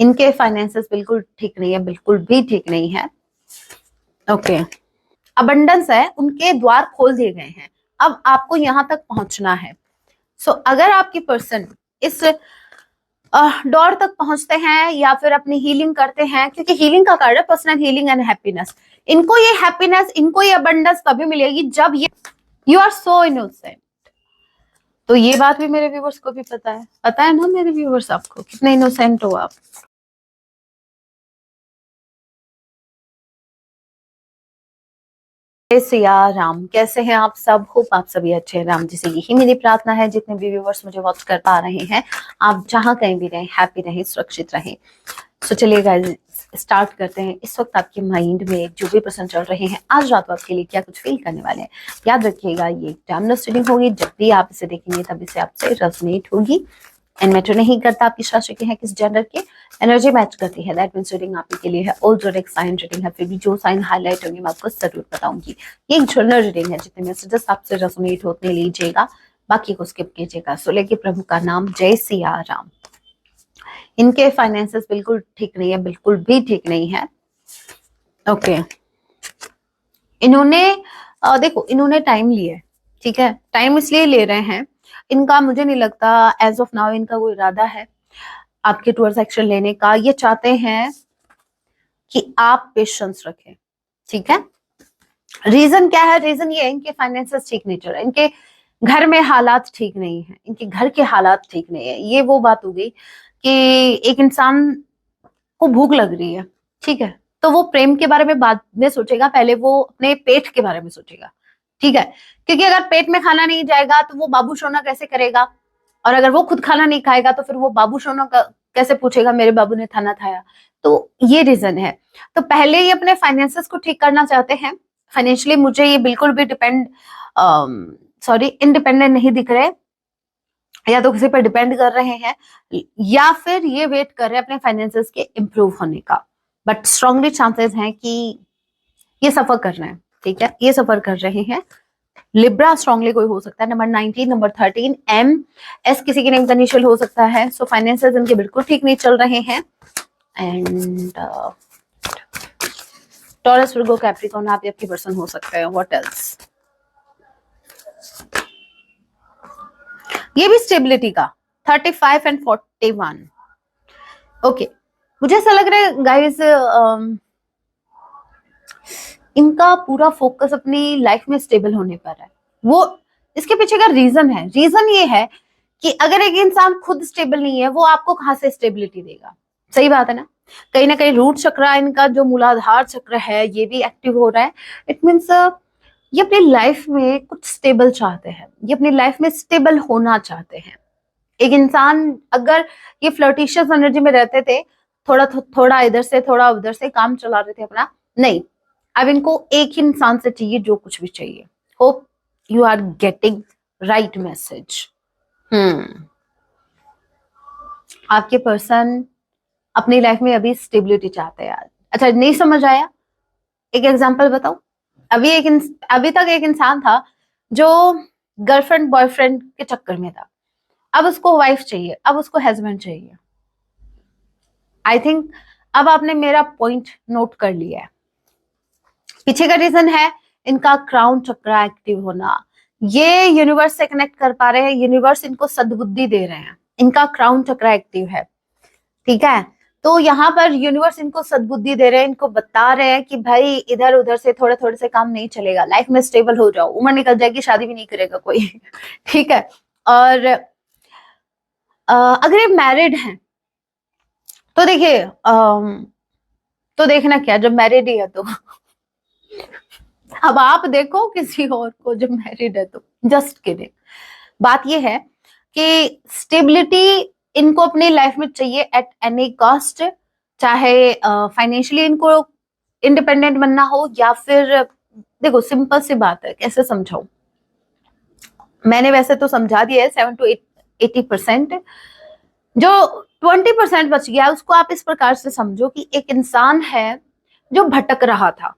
इनके फाइनेंसेस बिल्कुल ठीक नहीं है, बिल्कुल भी ठीक नहीं है। ओके, अबंडेंस है, उनके द्वार खोल दिए गए हैं, अब आपको यहां तक पहुंचना है। सो अगर आपकी पर्सन इस डोर तक पहुंचते हैं या फिर अपनी हीलिंग करते हैं, क्योंकि हीलिंग का कार्य पर्सनल हीलिंग एंड हैप्पीनेस, इनको ये हैप्पीनेस, इनको ये अबंडेंस तभी मिलेगी जब ये यू आर सो इनोसेंट। तो ये बात भी मेरे व्यूवर्स को भी पता है ना मेरे व्यूवर्स, आपको कितने इनोसेंट हो आप। जय सिया राम, कैसे हैं आप सब? होप आप सभी अच्छे हैं। राम जी से यही मेरी प्रार्थना है, जितने भी व्यूवर्स मुझे वॉच कर पा रहे हैं, आप जहां कहीं भी रहें, हैप्पी रहें, सुरक्षित रहें। तो चलिए गाइस, स्टार्ट करते हैं। इस वक्त आपके माइंड में जो भी प्रश्न चल रहे हैं, आज रात को आपके लिए क्या कुछ फील करने वाले हैं, याद रखिएगा ये टाइमलेस रीडिंग होगी। जब भी आप इसे देखेंगे तब इसे आपसे रेजोनेट होगी। एंड मैटर नहीं करता आपकी राशि के हैं किस जेंडर के, एनर्जी मैच करती है, दैट मींस रीडिंग आपके लिए है। ऑल जोडिक साइन रीडिंग है, फिर भी जो साइन हाईलाइट होंगे मैं आपको जरूर बताऊंगी। ये एक जनरल रीडिंग है, जितने मैसेजेस आपसे रेजोनेट होते लीजिएगा, बाकी को स्किप कीजिएगा। सो लेके प्रभु का नाम, जय सिया राम। इनके फाइनेंसेस बिल्कुल ठीक नहीं है, बिल्कुल भी ठीक नहीं है। ओके, इन्होंने देखो, इन्होंने टाइम लिया है, ठीक है, टाइम इसलिए ले रहे हैं, इनका मुझे नहीं लगता एज ऑफ नाउ इनका कोई इरादा है आपके टुवर्ड्स एक्शन लेने का। ये चाहते हैं कि आप पेशेंस रखें, ठीक है। रीजन क्या है? रीजन ये है, इनके फाइनेंसेस ठीक नहीं चल रहे, इनके घर में हालात ठीक नहीं है, इनके घर के हालात ठीक नहीं है। ये वो बात हो गई कि एक इंसान को भूख लग रही है, ठीक है, तो वो प्रेम के बारे में बाद में सोचेगा, पहले वो अपने पेट के बारे में सोचेगा, ठीक है। क्योंकि अगर पेट में खाना नहीं जाएगा तो वो बाबू सोना कैसे करेगा, और अगर वो खुद खाना नहीं खाएगा तो फिर वो बाबू सोना कैसे पूछेगा मेरे बाबू ने खाना खाया। तो ये रीजन है। तो पहले ये अपने फाइनेंसेस को ठीक करना चाहते हैं। फाइनेंशियली मुझे ये बिल्कुल भी इंडिपेंडेंट नहीं दिख रहे, या तो किसी पर डिपेंड कर रहे हैं, या फिर ये वेट कर रहे हैं अपने फाइनेंसेस के इम्प्रूव होने का। बट स्ट्रांगली चांसेस हैं कि ये सफर कर रहे हैं, ठीक है, ये सफर कर रहे हैं। लिब्रा स्ट्रांगली कोई हो सकता है, नंबर 19, नंबर 13, एम एस किसी के नेम का इनिशियल हो सकता है। सो फाइनेंसेस इनके बिल्कुल ठीक नहीं चल रहे हैं। एंड टॉरस, विर्गो, कैप्रिकॉर्न, आप आपकी पर्सन हो सकते हैं। What else? ये भी स्टेबिलिटी का 35 एंड 41। ओके, मुझे ऐसा लग रहा है गाइस, इनका पूरा फोकस अपनी लाइफ में स्टेबल होने पर है। वो इसके पीछे का रीजन है, रीजन ये है कि अगर एक इंसान खुद स्टेबल नहीं है, वो आपको कहां से स्टेबिलिटी देगा? सही बात है ना कहीं रूट चक्र, इनका जो मूलाधार चक्र है ये भी एक्टिव हो रहा है। इट मीन्स ये अपनी लाइफ में कुछ स्टेबल चाहते हैं, ये अपनी लाइफ में स्टेबल होना चाहते हैं। एक इंसान अगर ये फ्लर्टिशियस एनर्जी में रहते थे, थोड़ा इधर से थोड़ा उधर से काम चला रहे थे अपना, नहीं, अब इनको एक ही इंसान से चाहिए जो कुछ भी चाहिए। Hope you are getting right message. आपके पर्सन अपनी लाइफ में अभी स्टेबिलिटी चाहते हैं। अच्छा, नहीं समझ आया? एक एग्जांपल बताओ। अभी तक एक इंसान था जो गर्लफ्रेंड बॉयफ्रेंड के चक्कर में था, अब उसको वाइफ चाहिए, अब उसको हस्बैंड चाहिए। आई थिंक अब आपने मेरा पॉइंट नोट कर लिया है। पीछे का रीजन है इनका क्राउन चक्र एक्टिव होना। ये यूनिवर्स से कनेक्ट कर पा रहे हैं, यूनिवर्स इनको सद्बुद्धि दे रहे हैं, इनका क्राउन चक्र एक्टिव है, ठीक है। तो यहाँ पर यूनिवर्स इनको सद्बुद्धि दे रहे हैं, इनको बता रहे हैं कि भाई इधर उधर से थोड़े थोड़े से काम नहीं चलेगा, लाइफ में स्टेबल हो जाओ, उम्र निकल जाएगी, शादी भी नहीं करेगा कोई ठीक है। और अगर ये मैरिड हैं तो देखिए, तो देखना क्या, जब मैरिड ही है तो अब आप देखो किसी और को जब मैरिड है तो। Just kidding. बात ये है कि स्टेबिलिटी इनको अपनी लाइफ में चाहिए एट एनी कॉस्ट, चाहे फाइनेंशियली इनको इंडिपेंडेंट बनना हो, या फिर देखो सिंपल सी बात है, कैसे समझाऊं, मैंने वैसे तो समझा दिया है 7 to 80%। जो 20% बच गया उसको आप इस प्रकार से समझो कि एक इंसान है जो भटक रहा था,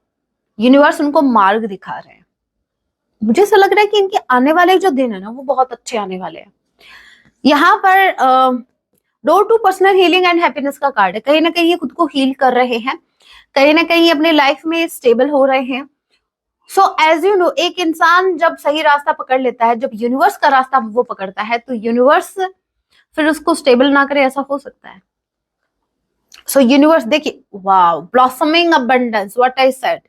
यूनिवर्स उनको मार्ग दिखा रहे हैं। मुझे ऐसा लग रहा है कि इनके आने वाले जो दिन है ना वो बहुत अच्छे आने वाले हैं। यहाँ पर door to personal healing and happiness का कार्ड है। कहीं ना कहीं ये खुद को हील कर रहे हैं, कहीं ना कहीं अपने लाइफ में स्टेबल हो रहे हैं। सो एज यू नो, एक इंसान जब सही रास्ता पकड़ लेता है, जब यूनिवर्स का रास्ता वो पकड़ता है, तो यूनिवर्स फिर उसको स्टेबल ना करे, ऐसा हो सकता है। सो यूनिवर्स देखिए, wow, blossoming abundance, what I said,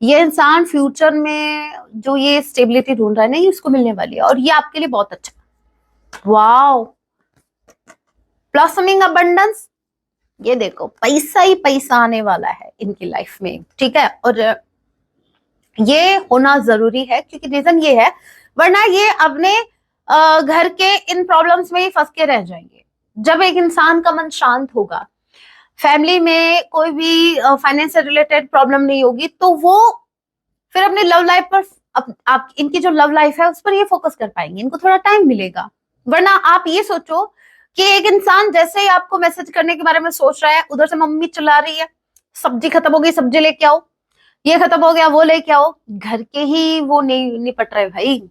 ये इंसान फ्यूचर में जो ये स्टेबिलिटी ढूंढ रहा है ना, ये उसको मिलने वाली है और ये आपके लिए बहुत अच्छा। वाओ, ब्लॉसमिंग अबंडेंस, ये देखो पैसा ही पैसा आने वाला है इनकी लाइफ में, ठीक है। और ये होना जरूरी है क्योंकि रीजन ये है, वरना ये अपने घर के इन प्रॉब्लम्स में ही फंस के रह जाएंगे। जब एक इंसान का मन शांत होगा, फैमिली में कोई भी फाइनेंस से रिलेटेड प्रॉब्लम नहीं होगी, तो वो फिर अपने लव लाइफ पर, आप इनकी जो लव लाइफ है उस पर ये फोकस कर पाएंगे, इनको थोड़ा टाइम मिलेगा। वरना आप ये सोचो कि एक इंसान जैसे ही आपको मैसेज करने के बारे में सोच रहा है, उधर से मम्मी चिल्ला रही है, सब्जी खत्म हो गई, सब्जी लेके आओ, ये खत्म हो गया, वो लेके आओ, घर के ही वो नहीं निपट रहे भाई।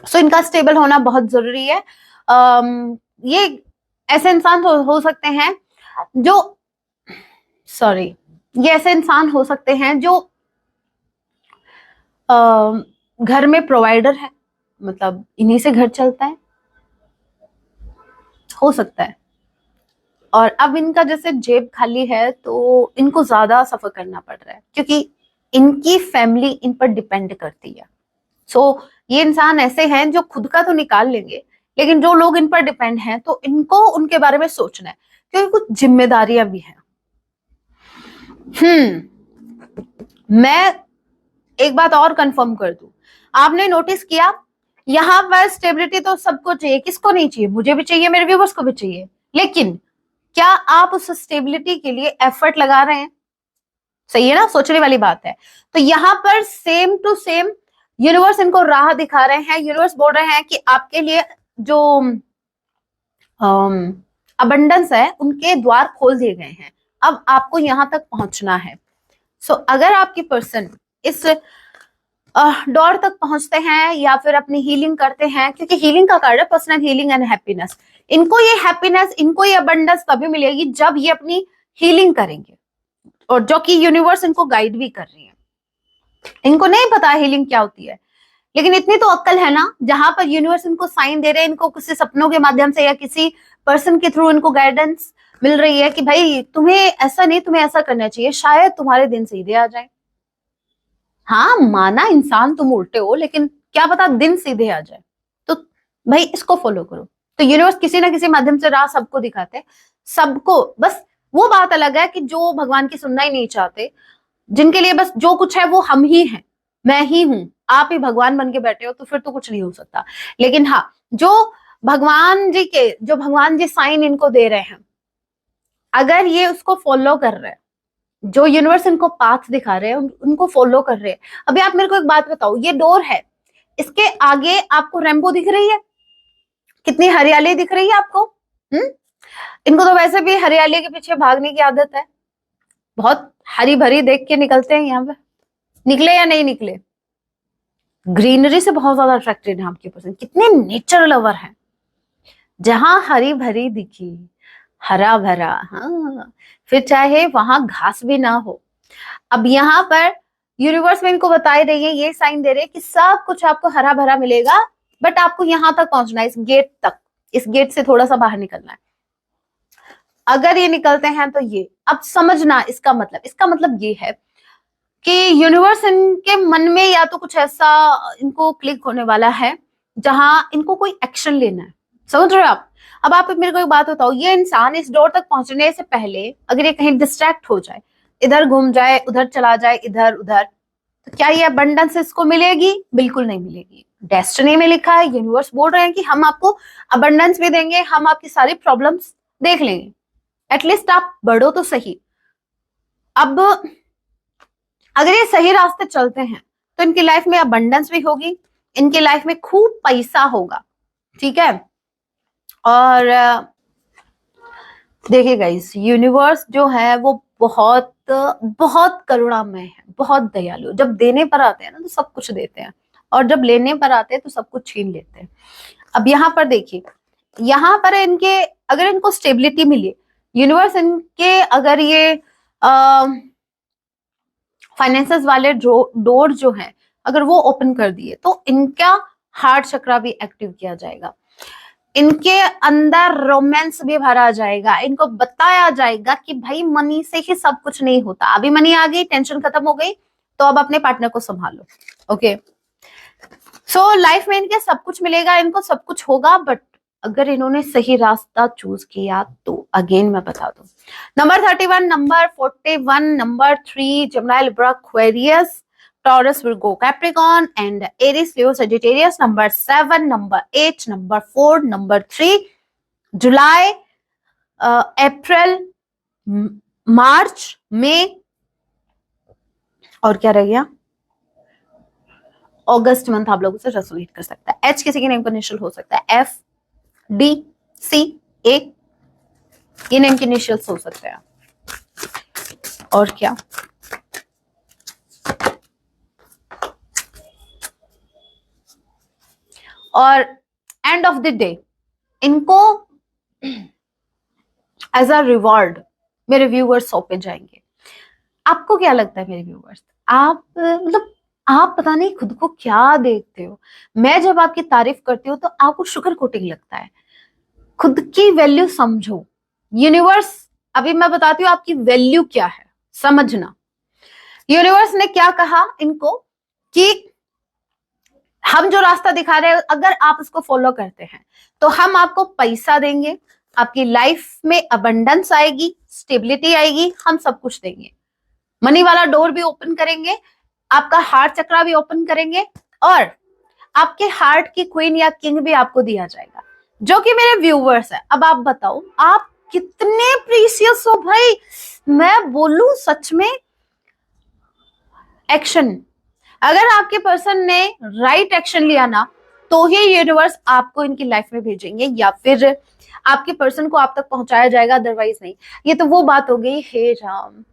सो इनका स्टेबल होना बहुत जरूरी है। ये ऐसे इंसान हो सकते हैं जो, सॉरी, ये ऐसे इंसान हो सकते हैं जो घर में प्रोवाइडर है, मतलब इन्हीं से घर चलता है, हो सकता है। और अब इनका जैसे जेब खाली है तो इनको ज्यादा सफर करना पड़ रहा है क्योंकि इनकी फैमिली इन पर डिपेंड करती है। सो ये इंसान ऐसे हैं जो खुद का तो निकाल लेंगे, लेकिन जो लोग इन पर डिपेंड हैं तो इनको उनके बारे में सोचना है क्योंकि कुछ जिम्मेदारियां भी हैं। मैं एक बात और कंफर्म कर दूं, आपने नोटिस किया यहाँ पर स्टेबिलिटी तो सबको चाहिए, किसको नहीं चाहिए? मुझे भी चाहिए, मेरे व्यूवर्स को भी चाहिए, लेकिन क्या आप उस स्टेबिलिटी के लिए एफर्ट लगा रहे हैं? सही है ना, सोचने वाली बात है। तो यहाँ पर सेम टू सेम यूनिवर्स इनको राह दिखा रहे हैं। यूनिवर्स बोल रहे हैं कि आपके लिए जो अबंडेंस है उनके द्वार खोल दिए गए हैं, अब आपको यहां तक पहुंचना है। सो अगर आपकी पर्सन इस डोर तक पहुंचते हैं या फिर अपनी हीलिंग करते हैं, क्योंकि हीलिंग का कार्ड है पर्सनल हीलिंग एंड हैप्पीनेस, इनको ये हैप्पीनेस, इनको ये अबंडेंस तभी मिलेगी जब ये अपनी हीलिंग करेंगे, और जो कि यूनिवर्स इनको गाइड भी कर रही है। इनको नहीं पता हीलिंग क्या होती है, लेकिन इतनी तो अक्ल है ना, जहां पर यूनिवर्स इनको साइन दे रहे हैं, इनको किसी सपनों के माध्यम से या किसी पर्सन के थ्रू इनको गाइडेंस मिल रही है कि भाई तुम्हें ऐसा नहीं, तुम्हें ऐसा करना चाहिए, शायद तुम्हारे दिन सीधे आ जाए। हाँ, माना इंसान तुम उल्टे हो, लेकिन क्या पता दिन सीधे आ जाए, तो भाई इसको फॉलो करो। तो यूनिवर्स किसी ना किसी माध्यम से राह सबको दिखाते हैं, सबको। बस वो बात अलग है कि जो भगवान की सुनना ही नहीं चाहते, जिनके लिए बस जो कुछ है वो हम ही हैं, मैं ही हूं, आप ही भगवान बन के बैठे हो, तो फिर तो कुछ नहीं हो सकता। लेकिन हाँ, जो भगवान जी साइन इनको दे रहे हैं, अगर ये उसको फॉलो कर रहे हैं, जो यूनिवर्स इनको पाथ दिखा रहे हैं उनको फॉलो कर रहे हैं। अभी आप मेरे को एक बात बताओ, ये डोर है, इसके आगे आपको रेनबो दिख रही है, कितनी हरियाली दिख रही है आपको? इनको तो वैसे भी हरियाली के पीछे भागने की आदत है, बहुत हरी भरी देख के निकलते हैं यहाँ पे। निकले या नहीं निकले, ग्रीनरी से बहुत ज्यादा अट्रैक्टेड है आपके पर्सन, कितने नेचर लवर हैं। जहां हरी भरी दिखी, हरा भरा, हाँ, फिर चाहे वहां घास भी ना हो। अब यहाँ पर यूनिवर्स में इनको बता रही है, ये साइन दे रहे हैं कि सब कुछ आपको हरा भरा मिलेगा, बट आपको यहां तक पहुंचना है, इस गेट तक, इस गेट से थोड़ा सा बाहर निकलना है। अगर ये निकलते हैं तो ये, अब समझना इसका मतलब ये है कि यूनिवर्स इनके मन में या तो कुछ ऐसा इनको क्लिक होने वाला है जहां इनको कोई एक्शन लेना है। समझ रहे हो आप? अब आप मेरे को एक बात बताओ, ये इंसान इस डोर तक पहुंचने से पहले अगर ये कहीं डिस्ट्रैक्ट हो जाए, इधर घूम जाए, उधर चला जाए, इधर उधर, तो क्या ये अबंडेंस इसको मिलेगी? बिल्कुल नहीं मिलेगी। डेस्टिनी में लिखा है, यूनिवर्स बोल रहे हैं कि हम आपको अबंडेंस भी देंगे, हम आपकी सारी प्रॉब्लम्स देख लेंगे, एटलीस्ट आप बढ़ो तो सही। अब अगर ये सही रास्ते चलते हैं तो इनकी लाइफ में अबंडेंस भी होगी, इनकी लाइफ में खूब पैसा होगा, ठीक है। और देखिए गाइस, यूनिवर्स जो है वो बहुत बहुत करुणामय है, बहुत दयालु। जब देने पर आते हैं ना तो सब कुछ देते हैं, और जब लेने पर आते हैं तो सब कुछ छीन लेते हैं। अब यहाँ पर देखिए, यहाँ पर इनके अगर इनको स्टेबिलिटी मिली, यूनिवर्स इनके अगर ये फाइनेंसेस वाले डोर जो है अगर वो ओपन कर दिए तो इनका हार्ट चक्रा भी एक्टिव किया जाएगा, इनके अंदर रोमांस भी भरा जाएगा, इनको बताया जाएगा कि भाई मनी से ही सब कुछ नहीं होता, अभी मनी आ गई टेंशन खत्म हो गई तो अब अपने पार्टनर को संभालो। ओके, सो लाइफ में इनके सब कुछ मिलेगा, इनको सब कुछ होगा, बट अगर इन्होंने सही रास्ता चूज किया तो अगेन मैं बता दूं, number 31, number 41, number 3 Gemini, Libra, Aquarius, Taurus, Virgo, Capricorn, and Aries, Leo, Sagittarius. Number 7, number 8, number 4, number 3, July, April, March, May, और क्या रह गया, अगस्त मंथ आप लोगों से रेजोनेट कर सकता है। एच किसी के नेम का इनिशियल हो सकता है, एफ, डी, सी, ए, ये नेम के इनिशियल्स हो सकते हैं। और क्या, और एंड ऑफ द डे इनको एज अ रिवॉर्ड मेरे व्यूअर्स सौंपे जाएंगे। आपको क्या लगता है मेरे व्यूअर्स, आप मतलब आप पता नहीं खुद को क्या देखते हो, मैं जब आपकी तारीफ करती हूँ तो आपको शुगर कोटिंग लगता है। खुद की वैल्यू समझो, यूनिवर्स अभी मैं बताती हूँ आपकी वैल्यू क्या है, समझना। यूनिवर्स ने क्या कहा इनको कि हम जो रास्ता दिखा रहे हैं अगर आप उसको फॉलो करते हैं तो हम आपको पैसा देंगे, आपकी लाइफ में अबंडेंस आएगी, स्टेबिलिटी आएगी, हम सब कुछ देंगे, मनी वाला डोर भी ओपन करेंगे, आपका हार्ट चक्रा भी ओपन करेंगे, और आपके हार्ट की क्वीन या किंग भी आपको दिया जाएगा, जो कि मेरे व्यूवर्स है। अब आप बताओ आप कितने प्रीशियस हो भाई, मैं बोलूं सच में एक्शन, अगर आपके पर्सन ने राइट एक्शन लिया ना तो ही यूनिवर्स आपको इनकी लाइफ में भेजेंगे या फिर आपके पर्सन को आप तक पहुंचाया जाएगा, अदरवाइज नहीं। ये तो वो बात हो गई, हे राम,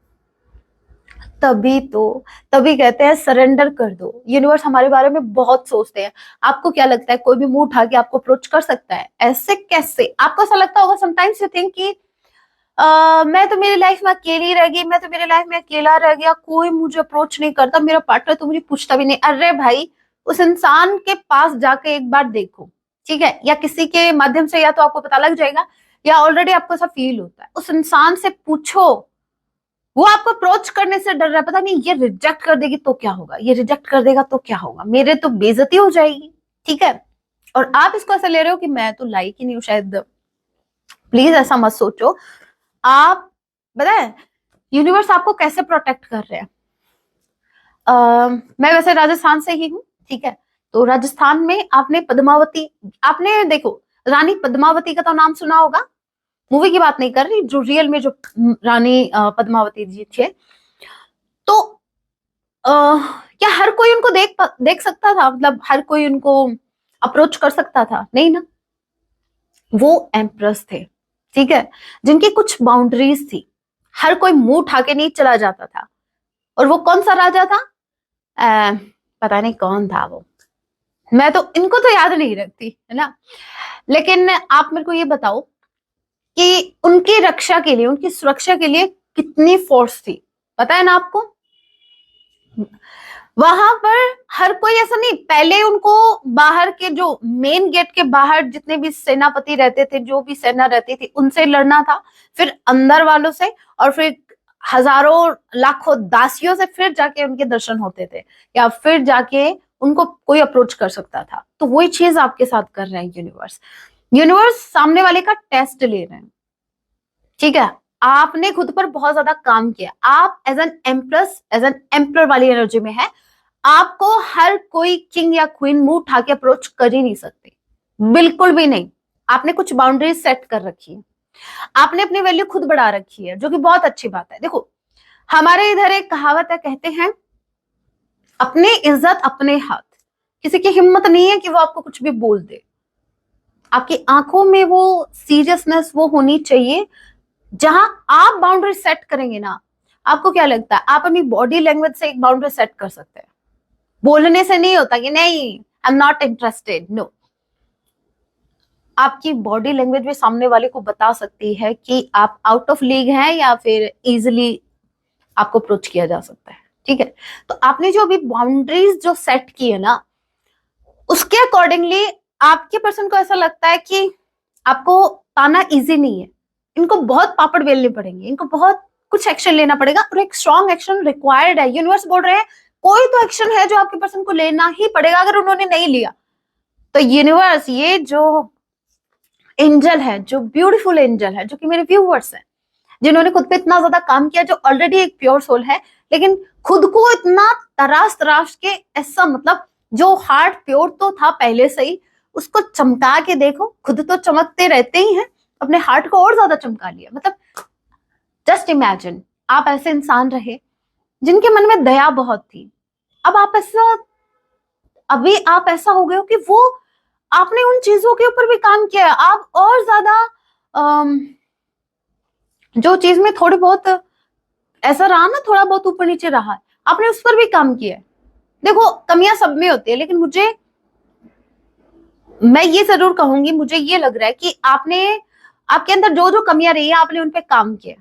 तभी कहते हैं सरेंडर कर दो। यूनिवर्स हमारे बारे में बहुत सोचते हैं। आपको क्या लगता है कोई भी मुंह उठा के आपको अप्रोच कर सकता है? ऐसे कैसे? आपको ऐसा लगता होगा समटाइम्स यू थिंक कि मैं तो मेरी लाइफ में अकेली रह गई, मैं तो मेरी लाइफ में अकेला रह गया, कोई मुझे अप्रोच नहीं करता, मेरा पार्टनर तो मुझे पूछता भी नहीं। अरे भाई, उस इंसान के पास जाके एक बार देखो, ठीक है, या किसी के माध्यम से, या तो आपको पता लग जाएगा या ऑलरेडी आपको ऐसा फील होता है। उस इंसान से पूछो, वो आपको अप्रोच करने से डर रहा है, पता नहीं ये रिजेक्ट कर देगी तो क्या होगा, ये रिजेक्ट कर देगा तो क्या होगा, मेरे तो बेइज्जती हो जाएगी, ठीक है। और आप इसको ऐसा ले रहे हो कि मैं तो लाइक ही नहीं हूं शायद। प्लीज ऐसा मत सोचो। आप बताए यूनिवर्स आपको कैसे प्रोटेक्ट कर रहे हैं। मैं वैसे राजस्थान से ही हूँ, ठीक है, तो राजस्थान में आपने पद्मावती, आपने देखो रानी पद्मावती का तो नाम सुना होगा, मूवी की बात नहीं कर रही, जो रियल में जो रानी पद्मावती जी थे, तो क्या हर कोई उनको देख सकता था, मतलब हर कोई उनको अप्रोच कर सकता था? नहीं ना, वो एम्प्रेस थे, ठीक है, जिनकी कुछ बाउंड्रीज थी, हर कोई मुंह उठा के नहीं चला जाता था। और वो कौन सा राजा था? पता नहीं कौन था वो, मैं तो इनको तो याद नहीं रखती है ना, लेकिन आप मेरे को ये बताओ कि उनकी रक्षा के लिए, उनकी सुरक्षा के लिए कितनी फोर्स थी, पता है ना आपको? वहां पर हर कोई ऐसा नहीं, पहले उनको बाहर के जो मेन गेट के बाहर जितने भी सेनापति रहते थे, जो भी सेना रहती थी, उनसे लड़ना था, फिर अंदर वालों से, और फिर हजारों लाखों दासियों से फिर जाके उनके दर्शन होते थे, या फिर जाके उनको कोई अप्रोच कर सकता था। तो वही चीज आपके साथ कर रहे हैं यूनिवर्स। यूनिवर्स सामने वाले का टेस्ट ले रहे हैं, ठीक है। आपने खुद पर बहुत ज्यादा काम किया, आप as an empress, as an emperor वाली एनर्जी में है, आपको हर कोई किंग या क्वीन मुंह उठा के अप्रोच कर ही नहीं सकते, बिल्कुल भी नहीं। आपने कुछ बाउंड्रीज सेट कर रखी है, आपने अपनी वैल्यू खुद बढ़ा रखी है, जो कि बहुत अच्छी बात है। देखो हमारे इधर एक कहावत है, कहते हैं अपनी इज्जत अपने हाथ, किसी की हिम्मत नहीं है कि वो आपको कुछ भी बोल दे। आपकी आंखों में वो सीरियसनेस वो होनी चाहिए, जहां आप बाउंड्री सेट करेंगे ना, आपको क्या लगता है आप अपनी बॉडी लैंग्वेज से एक बाउंड्री सेट कर सकते हैं। बोलने से नहीं होता कि नहीं I am not interested, no, आपकी बॉडी लैंग्वेज भी सामने वाले को बता सकती है कि आप आउट ऑफ लीग हैं या फिर इजिली आपको अप्रोच किया जा सकता है। ठीक है, तो आपने जो अभी बाउंड्रीज जो सेट की है ना, उसके अकॉर्डिंगली आपके पर्सन को ऐसा लगता है कि आपको पाना इजी नहीं है, इनको बहुत पापड़ बेलने पड़ेंगे, इनको बहुत कुछ एक्शन लेना पड़ेगा और एक स्ट्रॉन्ग एक्शन रिक्वायर्ड है। यूनिवर्स बोल रहे हैं कोई तो एक्शन है जो आपके पर्सन को लेना ही पड़ेगा, अगर उन्होंने नहीं लिया तो यूनिवर्स, ये जो एंजल है, जो ब्यूटीफुल एंजल है, जो कि मेरे व्यूवर्स हैं, जिन्होंने खुद पे इतना ज्यादा काम किया, जो ऑलरेडी एक प्योर सोल है, लेकिन खुद को इतना तराश तराश के ऐसा, मतलब जो हार्ट प्योर तो था पहले से ही, उसको चमका के देखो, खुद तो चमकते रहते ही हैं, अपने हार्ट को और ज्यादा चमका लिया। मतलब जस्ट इमेजिन आप ऐसे इंसान रहे जिनके मन में दया बहुत थी, अब आप ऐसा, अभी आप ऐसा हो गए हो कि वो, आपने उन चीजों के ऊपर भी काम किया है, आप और ज्यादा जो चीज में थोड़ी बहुत ऐसा रहा ना, थोड़ा बहुत ऊपर नीचे रहा, आपने उस पर भी काम किया है। देखो कमियां सब में होती है, लेकिन मैं ये जरूर कहूंगी, मुझे ये लग रहा है कि आपके अंदर जो जो कमियां रही है, आपने उन पे काम किया।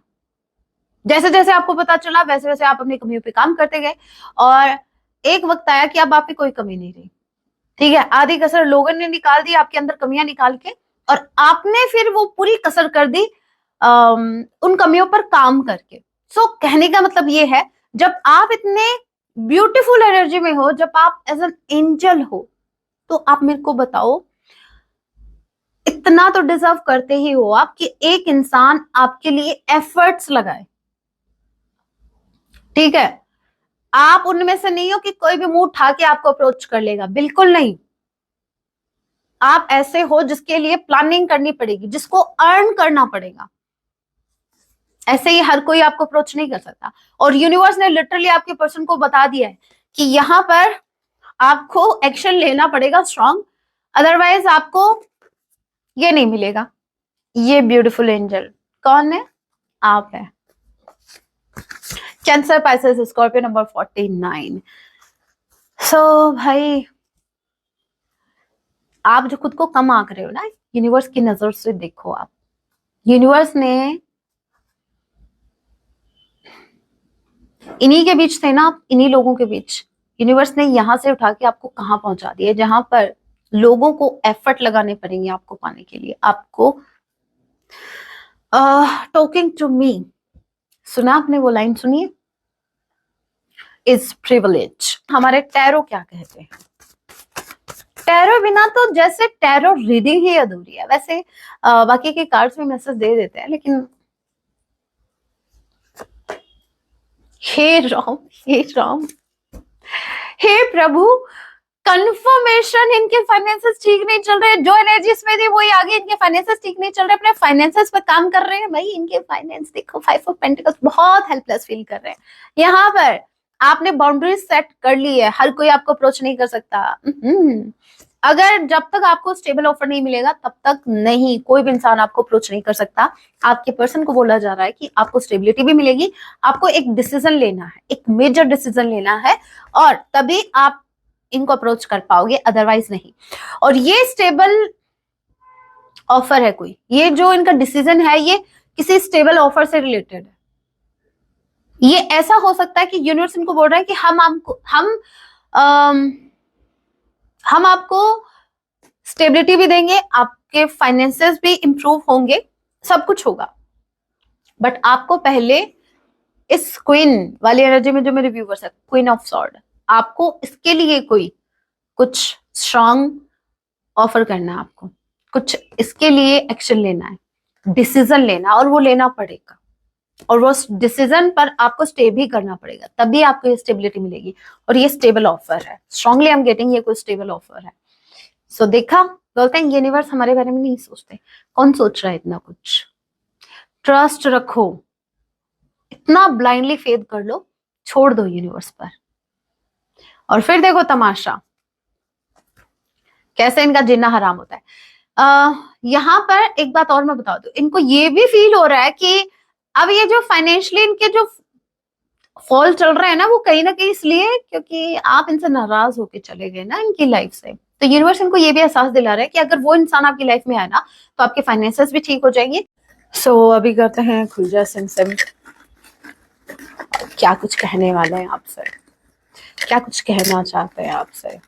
जैसे जैसे आपको पता चला वैसे वैसे आप अपनी कमियों पे काम करते गए, और एक वक्त आया कि अब आपकी कोई कमी नहीं रही। ठीक है, आधी कसर लोगों ने निकाल दी आपके अंदर कमियां निकाल के, और आपने फिर वो पूरी कसर कर दी उन कमियों पर काम करके। सो कहने का मतलब ये है, जब आप इतने ब्यूटीफुल एनर्जी में हो, जब आप एज एन एंजल हो, तो आप मेरे को बताओ, इतना तो डिजर्व करते ही हो आप कि एक इंसान आपके लिए एफर्ट्स लगाए। ठीक है, आप उनमें से नहीं हो कि कोई भी मुंह उठा के आपको अप्रोच कर लेगा, बिल्कुल नहीं। आप ऐसे हो जिसके लिए प्लानिंग करनी पड़ेगी, जिसको अर्न करना पड़ेगा। ऐसे ही हर कोई आपको अप्रोच नहीं कर सकता, और यूनिवर्स ने लिटरली आपके पर्सन को बता दिया है कि यहां पर आपको एक्शन लेना पड़ेगा स्ट्रॉन्ग, अदरवाइज आपको ये नहीं मिलेगा। ये ब्यूटीफुल एंजल कौन है? आप है। Cancer, Pisces, Scorpio, number 49। सो भाई, आप जो खुद को कम आंक रहे हो ना, यूनिवर्स की नजर से देखो आप, यूनिवर्स ने इन्हीं के बीच थे ना आप, इन्हीं लोगों के बीच यूनिवर्स ने यहां से उठा के आपको कहां पहुंचा दिया, जहां पर लोगों को एफर्ट लगाने पड़ेंगे आपको पाने के लिए। आपको टॉकिंग टू मी, सुना आपने वो लाइन? सुनिए, इज प्रिविलेज। हमारे टैरो क्या कहते हैं? टैरो बिना तो जैसे टैरो रीडिंग ही अधूरी है। वैसे बाकी के कार्ड्स में मैसेज दे देते हैं, लेकिन हे राम, हे राम, हे प्रभु, कंफर्मेशन, इनके फाइनेंसेस ठीक नहीं चल रहे, जो एनर्जीज में थी वही आगे, इनके फाइनेंसेस ठीक नहीं चल रहे, अपने फाइनेंसेस पर काम कर रहे हैं भाई। इनके फाइनेंस देखो, 5 ऑफ पेंटिकल्स, बहुत हेल्पलेस फील कर रहे हैं। यहाँ पर आपने बाउंड्रीज सेट कर ली है, हर कोई आपको अप्रोच नहीं कर सकता। अगर जब तक आपको स्टेबल ऑफर नहीं मिलेगा तब तक नहीं, कोई भी इंसान आपको अप्रोच नहीं कर सकता। आपके पर्सन को बोला जा रहा है कि आपको स्टेबिलिटी भी मिलेगी, आपको एक डिसीजन लेना है, एक मेजर डिसीजन लेना है, और तभी आप इनको अप्रोच कर पाओगे, अदरवाइज नहीं। और ये स्टेबल ऑफर है कोई, ये जो इनका डिसीजन है ये किसी स्टेबल ऑफर से रिलेटेड है। ये ऐसा हो सकता है कि यूनिवर्स इनको बोल रहा है कि हम आपको स्टेबिलिटी भी देंगे, आपके फाइनेंसेस भी इंप्रूव होंगे, सब कुछ होगा, बट आपको पहले इस क्वीन वाली एनर्जी में जो मेरे व्यूवर्स है, क्वीन ऑफ सॉर्ड, आपको इसके लिए कोई कुछ स्ट्रॉन्ग ऑफर करना है, आपको कुछ इसके लिए एक्शन लेना है, डिसीजन लेना, और वो लेना पड़ेगा, और वो डिसीजन पर आपको स्टे भी करना पड़ेगा, तभी आपको ये स्टेबिलिटी मिलेगी। और ये स्टेबल ऑफर है, स्ट्रांगली आई एम गेटिंग, ये कोई स्टेबल ऑफर है। सो देखा, बोलते हैं यूनिवर्स हमारे बारे में नहीं सोचते, कौन सोच रहा है इतना कुछ? ट्रस्ट रखो, इतना ब्लाइंडली फेथ कर लो, छोड़ दो यूनिवर्स पर, और फिर देखो तमाशा कैसे इनका जीना हराम होता है। यहाँ पर एक बात और मैं बता दूं, इनको ये भी फील हो रहा है कि अब ये जो फाइनेंशियली इनके जो फॉल चल रहा है ना, वो कहीं ना कहीं इसलिए क्योंकि आप इनसे नाराज होके चले गए ना इनकी लाइफ से। तो यूनिवर्स इनको ये भी एहसास दिला रहा है कि अगर वो इंसान आपकी लाइफ में आए ना तो आपके फाइनेंसेस भी ठीक हो जाएंगे। सो अभी करते हैं खुलजा सिम क्या कुछ कहने वाले हैं आपसे, क्या कुछ कहना चाहते हैं आपसे।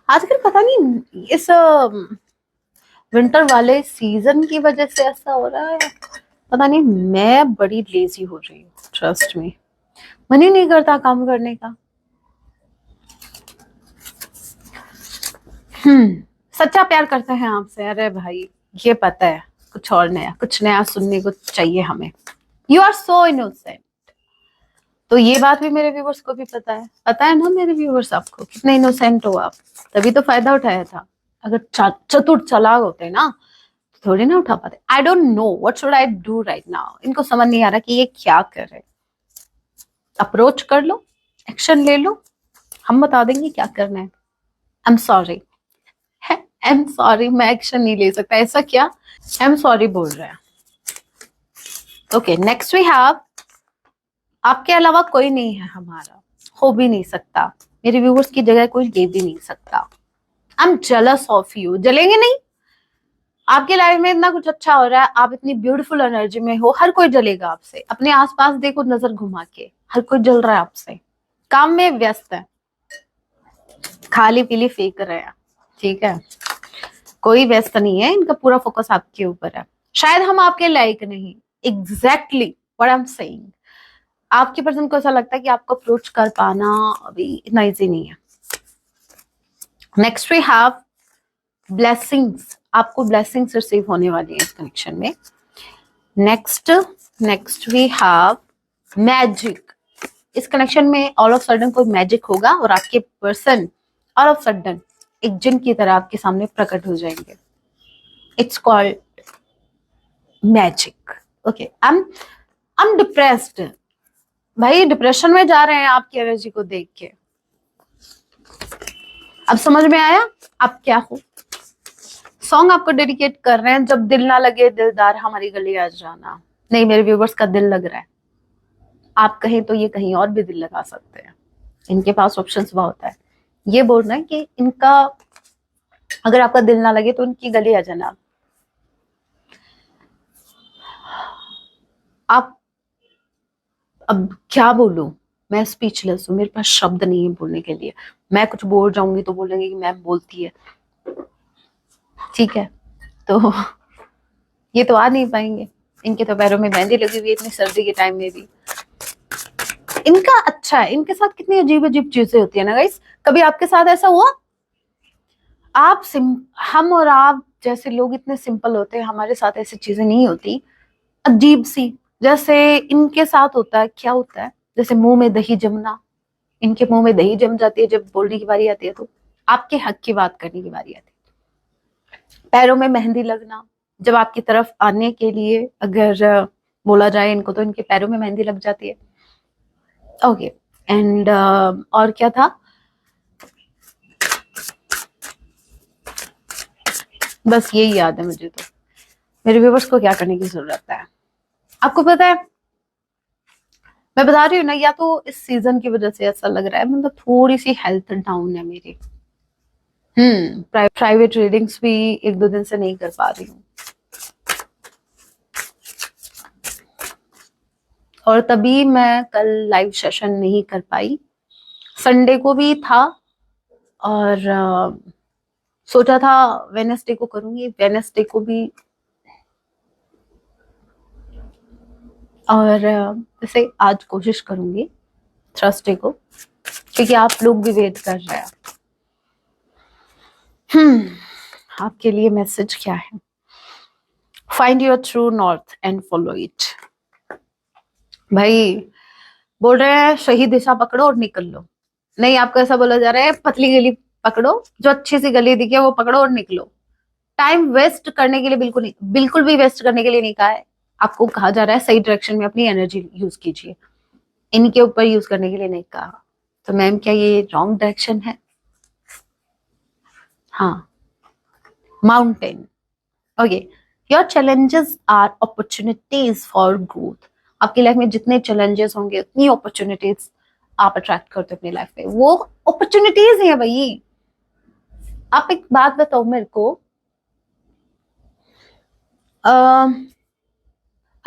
आजकल पता नहीं इस विंटर वाले सीजन की वजह से ऐसा हो रहा है, पता नहीं, मैं बड़ी लेजी हो रही हूँ, ट्रस्ट में मन ही नहीं करता काम करने का। सच्चा प्यार करते हैं आपसे, अरे भाई ये पता है, कुछ नया सुनने को चाहिए हमें। You are so innocent. तो ये बात भी मेरे व्यूवर्स को भी पता है ना मेरे व्यूवर्स आपको कितने इनोसेंट हो आप, तभी तो फायदा उठाया था। अगर चतुर चालाक होते ना तो थोड़ी ना उठा पाते। I don't know what should I do right now. इनको समझ नहीं आ रहा कि ये क्या करे। अप्रोच कर लो, एक्शन ले लो, हम बता देंगे क्या करना है। I am sorry, I am sorry, मैं एक्शन नहीं ले सकता। ऐसा क्या? आई एम सॉरी बोल रहे हैं। ओके, नेक्स्ट वी हैव, आपके अलावा कोई नहीं है हमारा, हो भी नहीं सकता, मेरे व्यूवर्स की जगह कोई ले भी नहीं सकता। I am jealous of you. जलेंगे नहीं, आपके लाइफ में इतना कुछ अच्छा हो रहा है, आप इतनी ब्यूटीफुल एनर्जी में हो, हर कोई जलेगा आपसे। अपने आसपास देखो, नजर घुमा के, हर कोई जल रहा है आपसे। काम में व्यस्त है, खाली पीली फेंक रहे हैं, ठीक है, कोई व्यस्त नहीं है, इनका पूरा फोकस आपके ऊपर है। शायद हम आपके लायक नहीं, exactly what I am saying. आपके पर्सन को ऐसा लगता है कि आपको अप्रोच कर पाना अभी इतना इजी नहीं है। Next we have blessings. आपको ब्लेसिंग्स रिसीव होने वाली है इस कनेक्शन में। Next we have magic. इस कनेक्शन में ऑल ऑफ सडन कोई मैजिक होगा और आपके पर्सन ऑल ऑफ सडन एक जिन की तरह आपके सामने प्रकट हो जाएंगे। It's called magic. Okay, I am depressed. भाई डिप्रेशन में जा रहे हैं आपकी एनर्जी को देख के। अब समझ में आया आप क्या हो। सॉन्ग आपको डेडिकेट कर रहे हैं, जब दिल ना लगे दिलदार हमारी गली आ जाना। नहीं, मेरे व्यूवर्स का दिल लग रहा है, आप कहें तो ये कहीं और भी दिल लगा सकते हैं, इनके पास ऑप्शंस बहुत है। ये बोल रहे हैं कि इनका अगर आपका दिल ना लगे तो इनकी गली आ जाना। आप, अब क्या बोलूं, मैं स्पीचलेस हूं, मेरे पास शब्द नहीं है बोलने के लिए। मैं कुछ बोल जाऊंगी तो बोलेंगे कि मैम बोलती है, ठीक है, तो ये तो आ नहीं पाएंगे। इनके तो पैरों में मेहंदी लगी हुई है इतनी सर्दी के टाइम में भी। इनका अच्छा है, इनके साथ कितनी अजीब अजीब चीजें होती है ना गाइस। कभी आपके साथ ऐसा हुआ? हम और आप जैसे लोग इतने सिंपल होते हैं, हमारे साथ ऐसी चीजें नहीं होती, अजीब सी। जैसे इनके साथ होता है, क्या होता है, जैसे मुंह में दही जमना। इनके मुंह में दही जम जाती है जब बोलने की बारी आती है, तो आपके हक की बात करने की बारी आती है। पैरों में मेहंदी लगना, जब आपकी तरफ आने के लिए अगर बोला जाए इनको, तो इनके पैरों में मेहंदी लग जाती है। ओके, एंड और क्या था, बस यही याद है मुझे। तो मेरे व्यूवर्स को क्या करने की जरूरत है, आपको पता है, मैं बता रही हूँ ना, या तो इस सीजन की वजह से ऐसा लग रहा है, मतलब थोड़ी सी हेल्थ डाउन है मेरी। प्राइवेट रीडिंग्स भी एक दो दिन से नहीं कर पा रही हूँ, और तभी मैं कल लाइव सेशन नहीं कर पाई। संडे को भी था और सोचा था वेडनेसडे को करूंगी, वेडनेसडे को भी, और वैसे आज कोशिश करूंगी थर्सडे को, क्योंकि आप लोग भी वेट कर रहे हैं। आपके लिए मैसेज क्या है? Find your true north and follow it. भाई बोल रहे हैं सही दिशा पकड़ो और निकल लो। नहीं, आपको ऐसा बोला जा रहा है पतली गली पकड़ो, जो अच्छी सी गली दिखे वो पकड़ो और निकलो। टाइम वेस्ट करने के लिए बिल्कुल नहीं, बिल्कुल भी वेस्ट करने के लिए नहीं कहा है। आपको कहा जा रहा है सही डायरेक्शन में अपनी एनर्जी यूज कीजिए, इनके ऊपर यूज करने के लिए नहीं कहा। तो मैम क्या ये रॉन्ग डायरेक्शन है? हाँ, mountain. Okay, your challenges are opportunities for growth. आपकी लाइफ में जितने चैलेंजेस होंगे उतनी अपॉर्चुनिटीज आप अट्रैक्ट करते हो अपनी लाइफ में, वो अपॉर्चुनिटीज है भाई। आप एक बात बताओ मेरे को,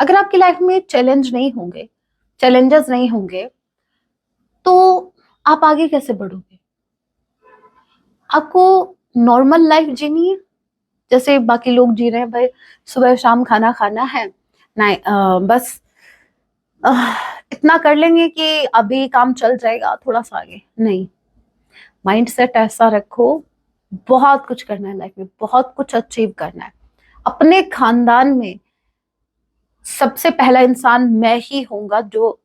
अगर आपकी लाइफ में चैलेंज नहीं होंगे, चैलेंजेस नहीं होंगे, तो आप आगे कैसे बढ़ोगे? आपको नॉर्मल लाइफ जीनी है जैसे बाकी लोग जी रहे हैं, भाई सुबह शाम खाना खाना है, नहीं बस इतना कर लेंगे कि अभी काम चल जाएगा, थोड़ा सा आगे नहीं। माइंड सेट ऐसा रखो, बहुत कुछ करना है लाइफ में, बहुत कुछ अचीव करना है। अपने खानदान में सबसे पहला इंसान मैं ही होऊंगा जो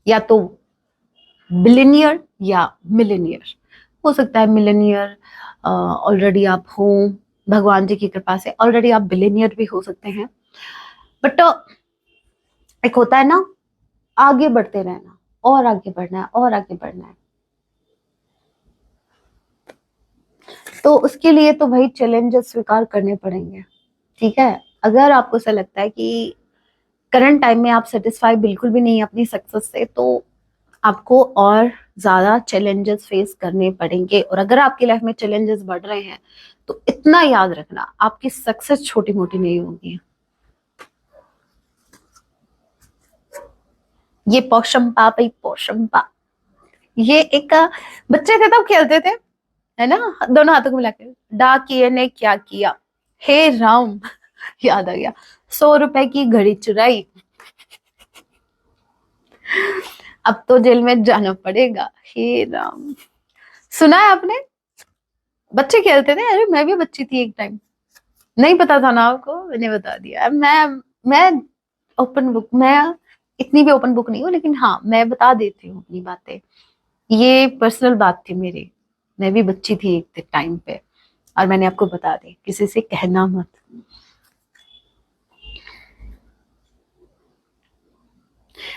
या तो बिलियनियर या मिलेनियर हो सकता है। मिलेनियर ऑलरेडी आप हो, भगवान जी की कृपा से ऑलरेडी आप बिलियनियर भी हो सकते हैं, बट एक होता है ना, आगे बढ़ते रहना, और आगे बढ़ना है और आगे बढ़ना है। तो उसके लिए तो भाई चैलेंजेस स्वीकार करने पड़ेंगे, ठीक है। अगर आपको ऐसा लगता है कि करंट टाइम में आप सेटिस्फाई बिल्कुल भी नहीं है अपनी सक्सेस से, तो आपको और ज्यादा चैलेंजेस फेस करने पड़ेंगे। और अगर आपकी लाइफ में चैलेंजेस बढ़ रहे हैं तो इतना याद रखना, आपकी सक्सेस छोटी मोटी नहीं होगी। ये पौशंपा भाई पौशंपा, ये एक बच्चे थे तब खेलते थे, है ना, दोनों हाथों को मिलाकर, डाकिए ने क्या किया, हे राम, याद आ गया, 100 रुपए की घड़ी चुराई, अब तो जेल में जाना पड़ेगा, हे राम। सुना है आपने? बच्चे खेलते थे, अरे मैं भी बच्ची थी एक टाइम, नहीं पता था ना आपको, मैंने बता दिया। मैं ओपन बुक, मैं इतनी भी ओपन बुक नहीं हूँ, लेकिन हाँ मैं बता देती हूँ अपनी बातें, ये पर्सनल बात थी मेरी, मैं भी बच्ची थी एक टाइम पे, और मैंने आपको बता दी, किसी से कहना मत।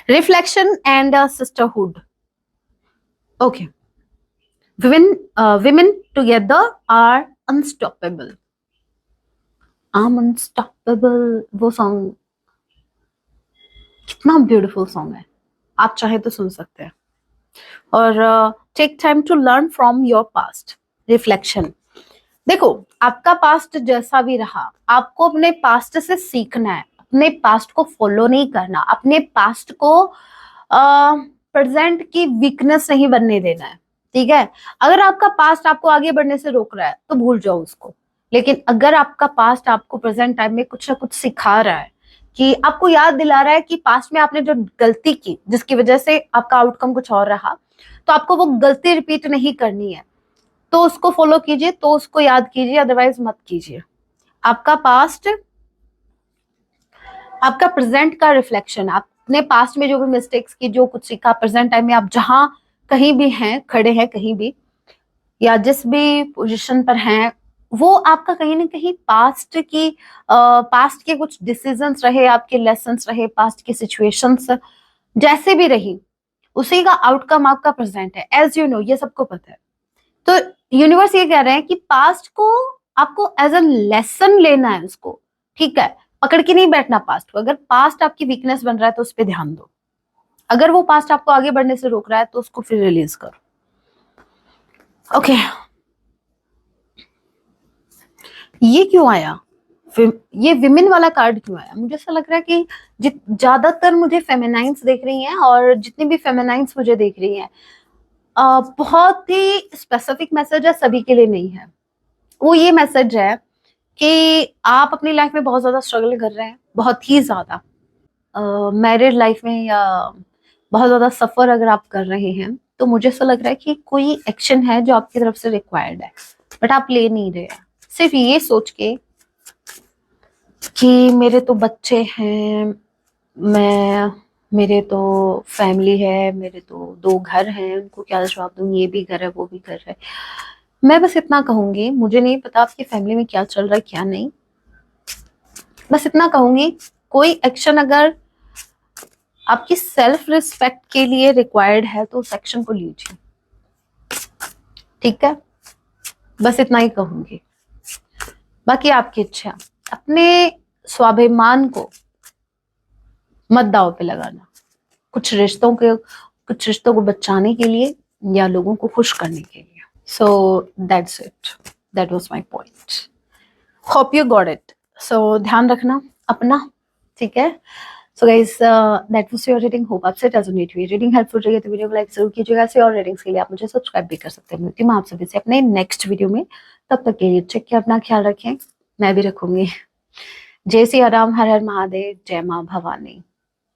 Reflection and sisterhood, okay. women together are unstoppable, I'm unstoppable, वो सॉन्ग कितना ब्यूटीफुल सॉन्ग है, आप चाहे तो सुन सकते हैं। और take time to learn from your past, reflection, देखो आपका पास्ट जैसा भी रहा, आपको अपने पास्ट से सीखना है, अपने पास्ट को फॉलो नहीं करना, अपने पास्ट को प्रेजेंट की वीकनेस नहीं बनने देना है, ठीक है। अगर आपका पास्ट आपको आगे बढ़ने से रोक रहा है तो भूल जाओ उसको, लेकिन अगर आपका पास्ट आपको प्रेजेंट टाइम में कुछ ना कुछ सिखा रहा है, कि आपको याद दिला रहा है कि पास्ट में आपने जो गलती की जिसकी वजह से आपका आउटकम कुछ और रहा, तो आपको वो गलती रिपीट नहीं करनी है, तो उसको फॉलो कीजिए, तो उसको याद कीजिए, अदरवाइज मत कीजिए। आपका पास्ट आपका प्रेजेंट का रिफ्लेक्शन, आपने पास्ट में जो भी मिस्टेक्स की, जो कुछ सीखा, प्रेजेंट टाइम में आप जहां कहीं भी हैं, खड़े हैं कहीं भी, या जिस भी पोजीशन पर हैं, वो आपका कहीं ना कहीं पास्ट के कुछ डिसीजंस रहे, आपके लेसन्स रहे, पास्ट की सिचुएशंस जैसे भी रही, उसी का आउटकम आपका प्रेजेंट है, एज यू नो, ये सबको पता है। तो यूनिवर्स ये कह रहे हैं कि पास्ट को आपको एज अ लेसन लेना है उसको, ठीक है, पकड़ के नहीं बैठना पास्ट को। अगर पास्ट आपकी वीकनेस बन रहा है तो उस पर ध्यान दो, अगर वो पास्ट आपको आगे बढ़ने से रोक रहा है तो उसको फिर रिलीज करो, ओके। ये क्यों आया, ये विमेन वाला कार्ड क्यों आया? मुझे ऐसा लग रहा है कि ज्यादातर मुझे फेमिनाइंस देख रही हैं, और जितनी भी फेमिनाइंस मुझे देख रही हैं, बहुत ही स्पेसिफिक मैसेज है, सभी के लिए नहीं है। वो ये मैसेज है कि आप अपनी लाइफ में बहुत ज्यादा स्ट्रगल कर रहे हैं, बहुत ही ज्यादा मैरिड लाइफ में, या बहुत ज्यादा सफर अगर आप कर रहे हैं, तो मुझे ऐसा लग रहा है कि कोई एक्शन है जो आपकी तरफ से रिक्वायर्ड है, बट आप ले नहीं रहे हैं, सिर्फ ये सोच के कि मेरे तो बच्चे हैं, मेरे तो फैमिली है, मेरे तो 2 घर हैं, उनको क्या जवाब दूं, ये भी घर है वो भी घर है। मैं बस इतना कहूंगी, मुझे नहीं पता आपकी फैमिली में क्या चल रहा है क्या नहीं, बस इतना कहूंगी, कोई एक्शन अगर आपकी सेल्फ रिस्पेक्ट के लिए रिक्वायर्ड है तो उस एक्शन को लीजिए, ठीक है, बस इतना ही कहूंगी। बाकी आपकी इच्छा, अपने स्वाभिमान को मत दाव पे लगाना, कुछ रिश्तों के कुछ रिश्तों को बचाने के लिए या लोगों को खुश करने के लिए। So that's it, that was my point. Hope you got it. So ध्यान रखना अपना, ठीक है। So guys that was your reading, hope आपसे रेजोनेट हुई रीडिंग हेल्पफुल रही है तो वीडियो को लाइक जरूर कीजिएगा। ऐसे और रीडिंग्स के लिए आप मुझे सब्सक्राइब भी कर सकते हैं। मिलती हूँ आप सभी से अपने नेक्स्ट वीडियो में, तब तक के लिए टेक केयर, अपना ख्याल रखें, मैं भी रखूंगी। जय सिया राम, हर हर महादेव, जय माँ भवानी।